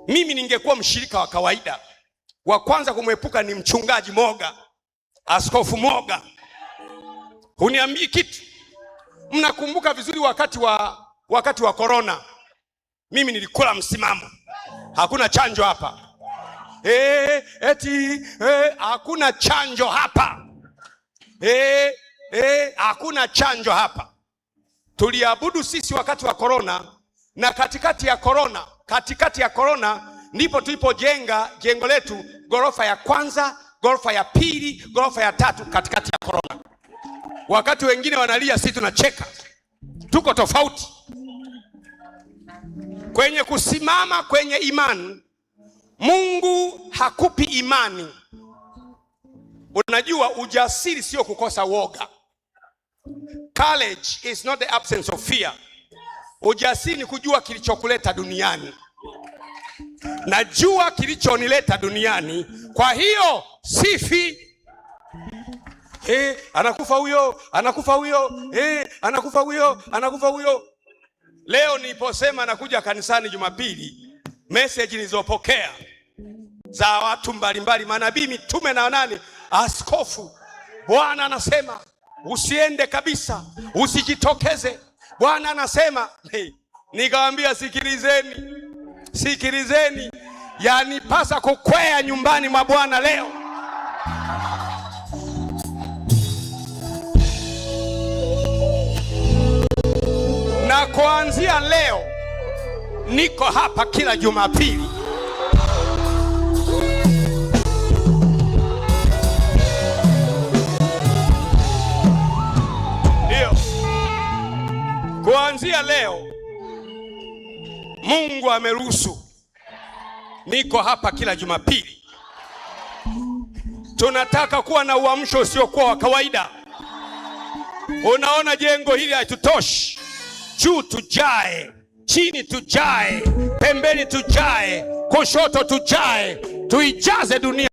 Mimi ningekuwa mshirika wa kawaida, wa kwanza kumwepuka ni mchungaji Moga, Askofu Moga. Huniambii kitu. Mnakumbuka vizuri wakati wa corona, mimi nilikula msimamo. Hakuna chanjo hapa. Hakuna chanjo hapa. Hakuna chanjo hapa. Tuliabudu sisi wakati wa corona, na katikati ya corona ndipo tulipojenga jengo letu, ghorofa ya kwanza, ghorofa ya pili, ghorofa ya tatu katikati ya corona. Wakati wengine wanalia, sisi tunacheka. Tuko tofauti. Kwenye kusimama kwenye imani, Mungu hakupi imani. Unajua ujasiri sio kukosa woga. Courage is not the absence of fear. Ujasiri ni kujua kilichokuleta duniani. Najua kilichonileta duniani, kwa hiyo sifi. Anakufa huyo, anakufa huyo, anakufa huyo. Leo niliposema nakuja kanisani Jumapili, message nilizopokea za watu mbalimbali, manabii, mitume na nani, askofu. Bwana anasema usiende kabisa, usijitokeze. Bwana anasema, nikawaambia sikilizeni, yanipasa kukwea nyumbani mwa Bwana leo. Na kuanzia leo niko hapa kila Jumapili. Ndio. Kuanzia leo Mungu ameruhusu niko hapa kila Jumapili. Tunataka kuwa na uamsho usiokuwa wa kawaida. Unaona jengo hili halitutoshi. Juu tujae, chini tujae, pembeni tujae, kushoto tujae, tuijaze dunia.